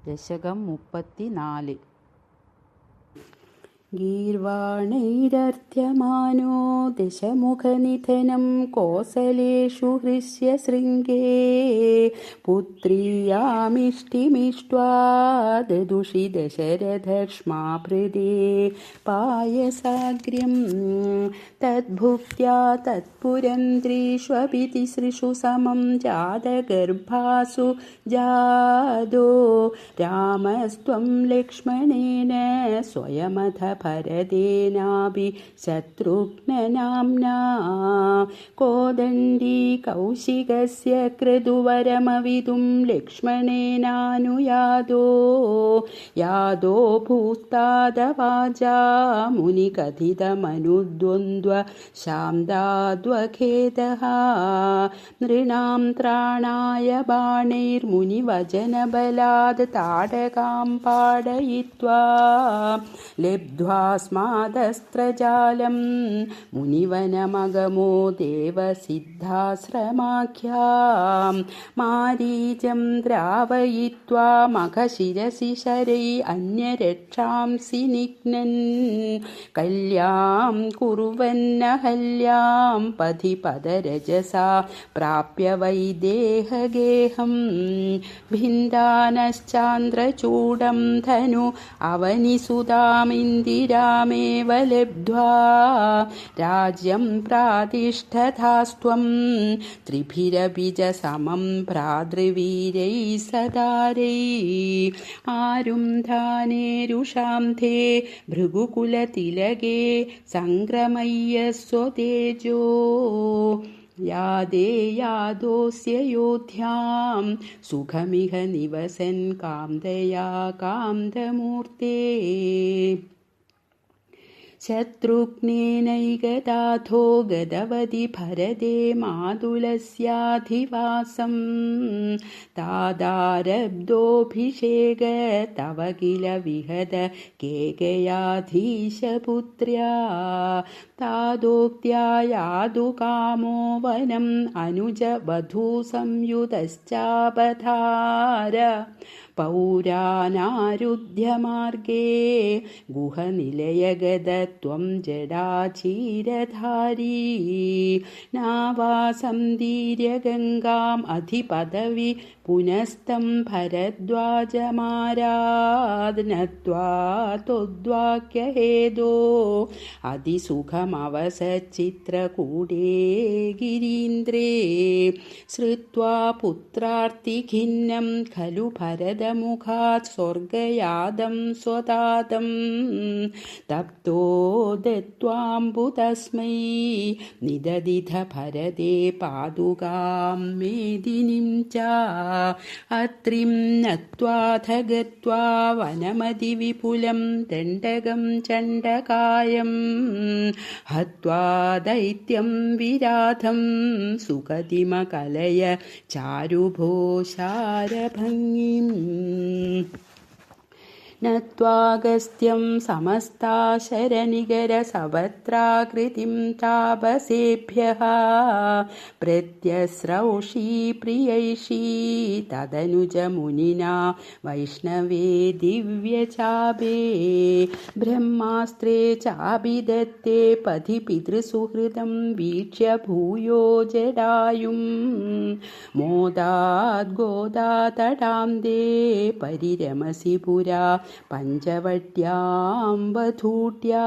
ദശകം 34. ഗീർവാണൈരർഥ്യമാനോ ദശമുഖനിധനം കോസലേഷു ഹൃസ്യശൃംഗേ പുത്രീയാമിഷ്ടിമിഷ്ട്വാ ദദുഷി ദശരഥക്ഷ്മാഭൃതേ പായസാഗ്ര്യം തദ്ഭുക്ത്യാ തത്പുരന്ദ്രീഷ്വപി തിസൃഷു സമം ജാതഗർഭാസു ജാതോ രാമസ്ത്വം ലക്ഷ്മണേന സ്വയമഥ ഭരതേനാപി ശത്രുഘ്നനാംനാ കോദണ്ഡീ കൗശികസ്യ ക്രതുവരമവിതും ലക്ഷ്മണേനാനുയാതോ യാതോ ഭൂസ്താദവാചാ മുനികഥിതമനുദ്വന്ദ്വ ശാന്താദ്വഖേദഃ നൃണാം ത്രാണായ ബാണൈർമുനിവചനബലാദ് താടകാം പാടയിത്വാ ലബ്ധ്വാ സ്മാദസ്ത്രജാലം മുനിവനമഗമോ ദേവസിദ്ധാശ്രമാഖ്യാം മാരീചം ദ്രാവയിത്വാ മഖശിരസി ശരൈ അന്യരക്ഷാംസി നിഘ്നൻ കല്യാം കുർവന്നഹല്യാം പഥി പദരജസാ പ്രാപ്യ വൈദേഹഗേഹം ഭിന്ദാനശ്ചാന്ദ്രചൂഡം ധനു അവനിസുതാമിന്ദിരാമേവ ലബ്ധ്വാ രാജ്യം പ്രാതിഷ്ഠതാസ്ത്വം ത്രിഭിരബിജ സമം ഭ്രാതൃവീരൈ സദാരൈ ആരുംധാനേരുഷാം ധേ ഭൃഗുകുലതിലകേ സംക്രമയ്യ സ്വതേജോ യാദേ യാദോസ്യ യോധ്യാം സുഖമിഹ നിവസൻ കാന്തയാ കാന്തമൂർത്തേ ശത്രുഘ്നേനൈകദാഥോ ഗതവതി ഭരതേ മാതുലസ്യാധിവാസം താദാരബ്ധോഭിഷേക തവ കില വിഹത കേകയാധീശപുത്ര്യാ താദോക്ത്യാ യാതു കാമോ വനം അനുജ വധൂ സംയുതശ്ചാപധാര പൗരാനാരുധ്യമാർഗേ ഗുഹനിലയഗതത്വം ജഡാചീരധാരീ നാവാസംദീര്യഗംഗാം അധിപദവി പുനസ്തം ഭരദ്വാജമാരാദ്നത്വാ ത്വദ്വാക്യഹേതോ അതിസുഖമവസച്ചിത്രകൂടേ ഗിരീന്ദ്രേ ശ്രുത്വാ പുത്രാർത്തിഖിന്നം ഖലു ഭരതമുഖാത് സ്വർഗയാദം സ്വതാതം തപ്തോ ദത്വാംബു തസ്മൈ നിദദിധ ഭരതേ പാദുകാം മേദിനിം ച അത്രിം നത്വാഥ ഗത്വാ വനമതിവിപുലം ദണ്ഡകം ചണ്ഡകായം ഹത്വാ ദൈത്യം വിരാധം സുഖതിമകലയ ചാരുഭോഷാരഭംഗിം നത്വാഗസ്ത്യം സമസ്താശരനികരസവത്രാകൃതിം താപസേഭ്യഃ പ്രത്യസ്രൗഷീ പ്രിയൈഷീ തദനുജമുനിനാ വൈഷ്ണവേ ദിവ്യചാപേ ബ്രഹ്മാസ്ത്രേ ചാഭിദത്തേ പഥി പിതൃസുഹൃദം വീക്ഷ്യ ഭൂയോ ജടായും മോദാദ്ഗോദാതടാംദേ പരിരമസി പുരാ പഞ്ചവട്യാം വധൂട്യാ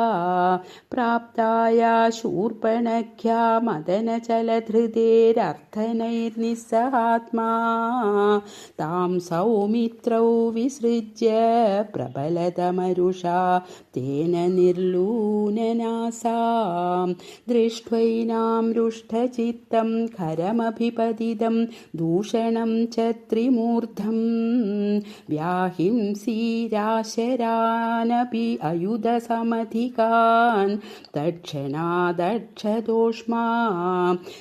പ്രാപ്തായാ ശൂർപ്പണഖ്യാ മദനചലധൃതേരർത്ഥനൈർനിസ്സഹാത്മാ താം സൗമിത്രൗ വിസൃജ്യ പ്രബലതമരുഷാ തേന നിർലൂനനാസാം ദൃഷ്ട്വൈനാം രുഷ്ടചിത്തം ഖരമഭിപതിതം ദൂഷണം ച ത്രിമൂർധം വ്യാഹിംസീരാ ശരാനപി അയുധസമധികാൻ ദക്ഷണാദക്ഷദോഷ്മാ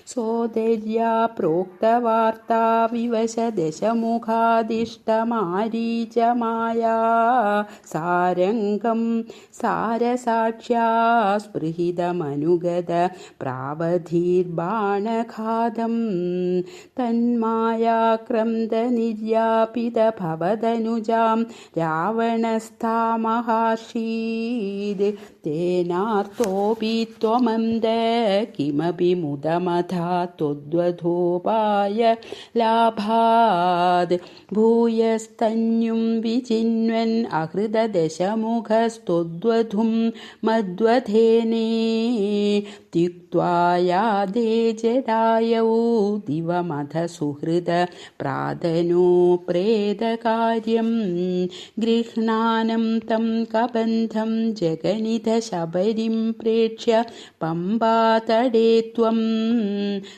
സോദര്യാ പ്രോക്തവാർത്താ വിവശദശമുഖാദിഷ്ടമാരീചമായാ സാരംഗം സാരസാക്ഷ്യാ സ്പൃഹിതമനുഗത പ്രാവധീർബാണഘാതം തന്മായാക്രന്ദ നിർയാപിതഭവതനുജാം രാവണസ്ഥാമഹാർഷീദ് തേനാർത്തോപി ത്വമന്ദ കിമപി മുദമഥാ ത്വദ്വധോപായ ലാഭാദ് ഭൂയസ്തന്യും വിചിന്വൻ അഹൃതദശമുഖസ്ത്വദ്വധും മദ്വധേനേ ത്യുക്ത്വായാദേ ജടായൗ ദിവമഥ സുഹൃദ പ്രാതനോ പ്രേതകാര്യം ഗൃഹ്ണാനം തം കബന്ധം ജഗനിധ ശബരിം പ്രേക്ഷ്യ പമ്പാതടേ ത്വം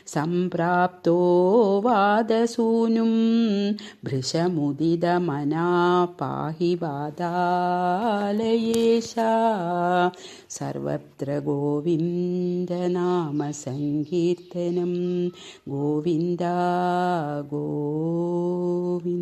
സംപ്രാപ്തോ വാദസൂനും ഭൃശമുദിതമനാ പാഹി വാതാലയേശ. സർവത്ര ഗോവിന്ദനാമസങ്കീർത്തനം. ഗോവിന്ദ ഗോവിന്ദ.